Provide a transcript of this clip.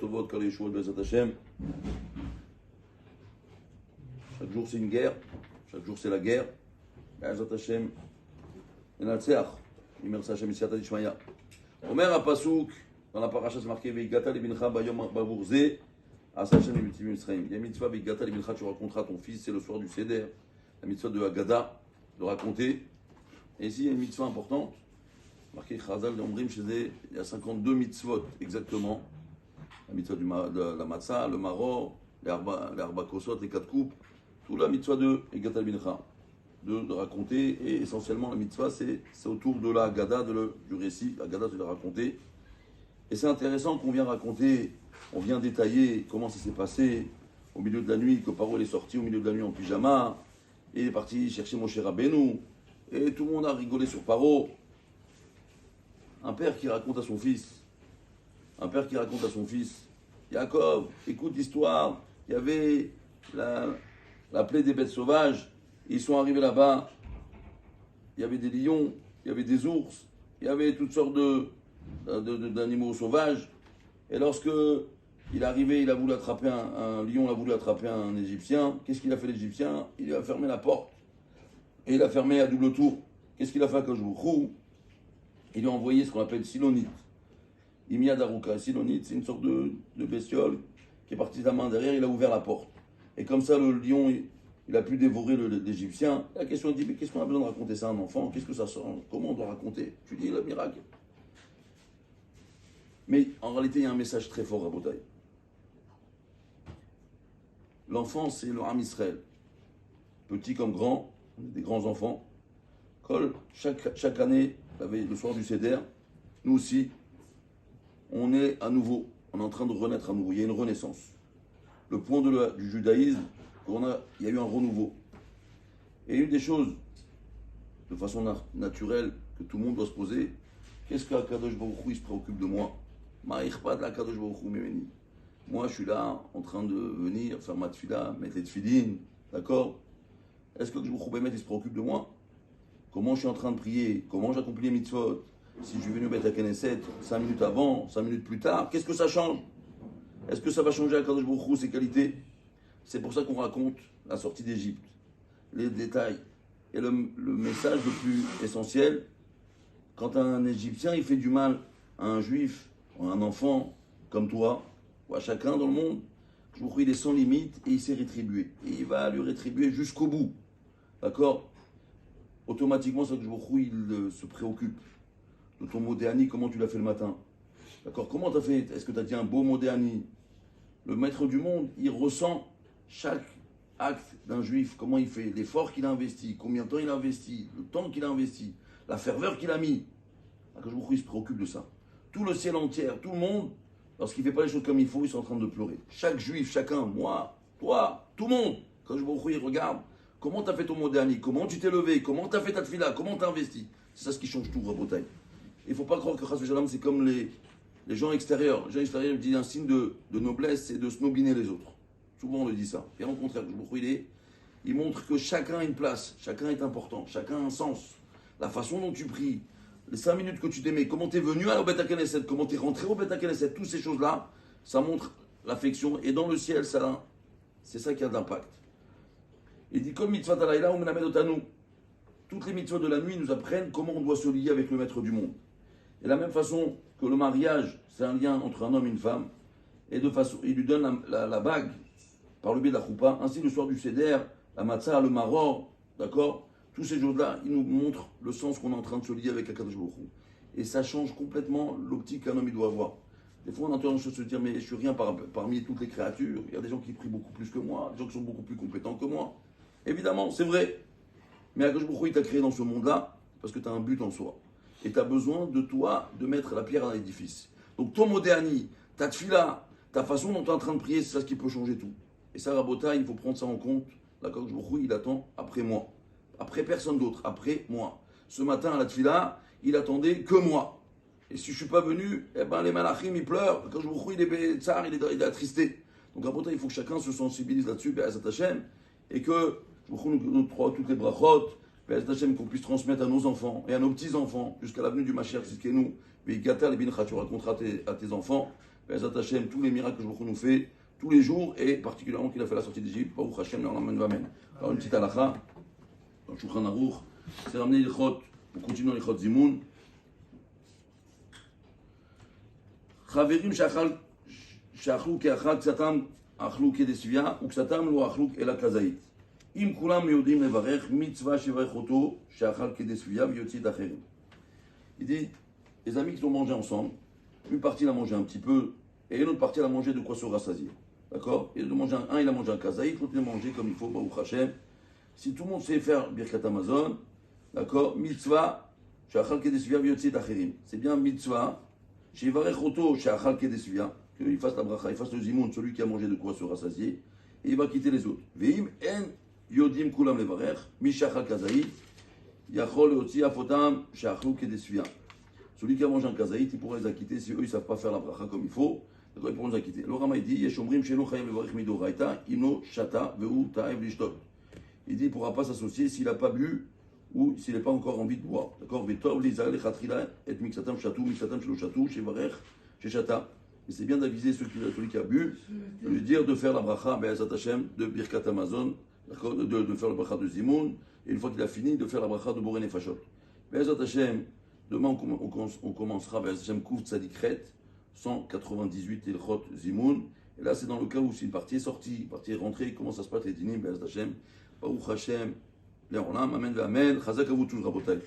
Tovot, Kol Yeshuot, Bezat Hashem. Chaque jour c'est une guerre, chaque jour c'est la guerre. Bezat Hashem, Enatseach, Imersa Hashem, Isiata Dishmaya. Omer HaPasuk, dans la paracha c'est marqué Veigata Libincha Bayom Babourze, Asa Hashem Mitzvim Israël. Il y a mitzvah Veigata Libincha, tu raconteras ton fils, c'est le soir du Seder. La mitzvah de Haggadah, de raconter. Et ici il y a une mitzvah importante. Marqué Chazal d'Omrim, il y a 52 mitzvot exactement. La mitzvah de la matzah, le maror, les arba kosot, les 4 coupes. Tout la mitzvah de Egatal Bincha, de raconter. Et essentiellement la mitzvah c'est autour de la Haggadah, du récit. La Haggadah c'est de raconter. Et c'est intéressant qu'on vient raconter, on vient détailler comment ça s'est passé au milieu de la nuit, que Paro est sorti au milieu de la nuit en pyjama. Et il est parti chercher Moshe Rabbeinu. Et tout le monde a rigolé sur Paro. Un père qui raconte à son fils, Yaakov, écoute l'histoire, il y avait la plaie des bêtes sauvages, ils sont arrivés là-bas, il y avait des lions, il y avait des ours, il y avait toutes sortes d'animaux sauvages, et lorsque il est arrivé, il a voulu attraper un lion, il a voulu attraper un Égyptien, qu'est-ce qu'il a fait l'Égyptien? Il a fermé la porte, et il a fermé à double tour. Qu'est-ce qu'il a fait à Kajoukhou? Il lui a envoyé ce qu'on appelle Silonite. Imia Daruka. Silonite, c'est une sorte de bestiole qui est partie de la main derrière, il a ouvert la porte. Et comme ça, le lion, il a pu dévorer l'Égyptien. La question est dit, mais qu'est-ce qu'on a besoin de raconter ça à un enfant? Qu'est-ce que ça sent? Comment on doit raconter? Tu dis le miracle. Mais en réalité, il y a un message très fort à Botaï. L'enfant, c'est le Ham Israël. Petit comme grand, des grands enfants. Chaque année, le soir du Seder, nous aussi, on est à nouveau, on est en train de renaître à nouveau. Il y a une renaissance. Le point du judaïsme, il y a eu un renouveau. Et une des choses, de façon naturelle, que tout le monde doit se poser, qu'est-ce qu'Akadosh Baruch Hu, il se préoccupe de moi? Ma'irpad l'Akadosh Baruch Hu memeni. Moi, je suis là, en train de venir faire ma tfila, mettre les tfilines, d'accord? Est-ce que Baruch Hu Bemet, il se préoccupe de moi? Comment je suis en train de prier, comment j'accomplis les mitzvot, si je suis venu au Beth HaKnesset 5 minutes avant, 5 minutes plus tard, qu'est-ce que ça change? Est-ce que ça va changer à Kadosh Baruch Hu ses qualités? C'est pour ça qu'on raconte la sortie d'Égypte, les détails. Et le message le plus essentiel, quand un Égyptien il fait du mal à un juif, à un enfant comme toi, ou à chacun dans le monde, Baruch Hu il est sans limite et il s'est rétribué. Et il va lui rétribuer jusqu'au bout. D'accord? Automatiquement, ça que il se préoccupe de ton modéani, comment tu l'as fait le matin. D'accord? Comment tu as fait? Est-ce que tu as dit un beau modéani? Le maître du monde, il ressent chaque acte d'un juif, comment il fait, l'effort qu'il a investi, combien de temps il a investi, le temps qu'il a investi, la ferveur qu'il a mis. Il se préoccupe de ça. Tout le ciel entier, tout le monde, lorsqu'il ne fait pas les choses comme il faut, ils sont en train de pleurer. Chaque juif, chacun, moi, toi, tout le monde, quand il regarde, comment tu as fait ton mot dernier? Comment tu t'es levé? Comment tu as fait ta tefila? Comment tu as investi? C'est ça ce qui change tout, Rabotai. Il ne faut pas croire que Chas v'Shalom, c'est comme les gens extérieurs. Les gens extérieurs, ils disent un signe de noblesse, c'est de snobiner les autres. Souvent, on le dit ça. Et au contraire, il montre que chacun a une place, chacun est important, chacun a un sens. La façon dont tu pries, les 5 minutes que tu t'aimais, comment tu es venu au Beth HaKnesset, comment tu es rentré au Beth HaKnesset, toutes ces choses-là, ça montre l'affection. Et dans le ciel, c'est ça qui a de l'impact. Il dit comme mitzvah talayla ou menamed otanu. Toutes les mitzvahs de la nuit nous apprennent comment on doit se lier avec le maître du monde. Et de la même façon que le mariage, c'est un lien entre un homme et une femme, et de façon, il lui donne la bague par le biais de la choupa, ainsi le soir du Seder, la matzah, le maror, d'accord? Tous ces jours-là, ils nous montrent le sens qu'on est en train de se lier avec Akadosh Baruch Hu. Et ça change complètement l'optique qu'un homme il doit avoir. Des fois, on entend les choses se dire, mais je suis rien parmi toutes les créatures. Il y a des gens qui prient beaucoup plus que moi, des gens qui sont beaucoup plus compétents que moi. Évidemment, c'est vrai. Mais Akadosh Baruch Hu, il t'a créé dans ce monde-là parce que tu as un but en soi. Et tu as besoin de toi de mettre la pierre à l'édifice. Donc ton modéani, ta tfila, ta façon dont tu es en train de prier, c'est ça ce qui peut changer tout. Et ça, Rabota, il faut prendre ça en compte. L'Akadosh Baruch Hu, il attend après moi. Après personne d'autre, après moi. Ce matin à la tfila, il attendait que moi. Et si je ne suis pas venu, eh ben les malachim, ils pleurent. Akadosh Baruch Hu, il est tsar, il est attristé. Donc Rabota, il faut que chacun se sensibilise là-dessus, Be'ezat Hashem, et que nous trois, toutes les brachot, Be'ezat Hashem, qu'on puisse transmettre à nos enfants et à nos petits-enfants jusqu'à l'avenue du Mashiach, c'est ce qui est nous. Tu raconteras à tes enfants Bezat Hashem, tous les miracles que je nous fait tous les jours, et particulièrement qu'il a fait la sortie d'Égypte, Baruch Hashem, l'amen vamen. Alors une petite halakha, dans le Shulchan Aruch, c'est ramené l'Ichot, on continue dans l'Ichot Zimoun. Chaverim שאכלו כאחד קצתם אכלו כדסביה וקצתם לא אכלו אלא כזית. אם כולם יודעים לברך, מצווה שיברך אותו שאכל כדסביה ויוציא את האחרים. Il dit, les amis qui ont mangé ensemble, une partie l'a mangé un petit peu et une autre partie l'a mangé de quoi se rassasier. D'accord? Il a mangé un kazaït, l'autre il a mangé comme il faut, Baruch Hashem. Si tout le monde sait faire Birkat Hamazon, d'accord? Mitzvah, שאכל כדסביה ויוציא את האחרים. C'est bien mitzvah, שיברך אותו שאכל כדסביה. Qu'il fasse la bracha, il fasse le zimoun, celui qui a mangé de quoi se rassasier, et il va quitter les autres. Veim en yodim kulam levarech, mishachal kazaït, yachol leotzi afotam shachlu kedesvia. Celui qui a mangé un kazaït, il pourra les acquitter si eux ils ne savent pas faire la bracha comme il faut, d'accord, ils pourront les acquitter. Le Rama il dit, yeshomrim shelo chayim levarech midoraita, ino shata veu taev lishtot. Il dit, il ne pourra pas s'associer s'il n'a pas bu ou s'il n'est pas encore envie de boire. D'accord, vetov lizal lechatrila et mixatam shatu, mixatam shelo shatu, shevarech, sheshata. Et c'est bien d'aviser celui qui a bu, de lui dire de faire la bracha, Be'ezat Hashem, de Birkat Hamazon, de faire la bracha de Zimoun, et une fois qu'il a fini, de faire la bracha de Boré Nefashot. Be'ezat Hashem, demain on commencera Be'ezat Hashem Kouf Tzadikret, 198 Ilchot Zimoun, et là c'est dans le cas où si une partie est sortie, une partie est rentrée, comment ça se passe les dinim, Be'ezat Hashem, Baruch Hashem, Léolam, Amen, Amen, Chazak Avou Touj Rabotai.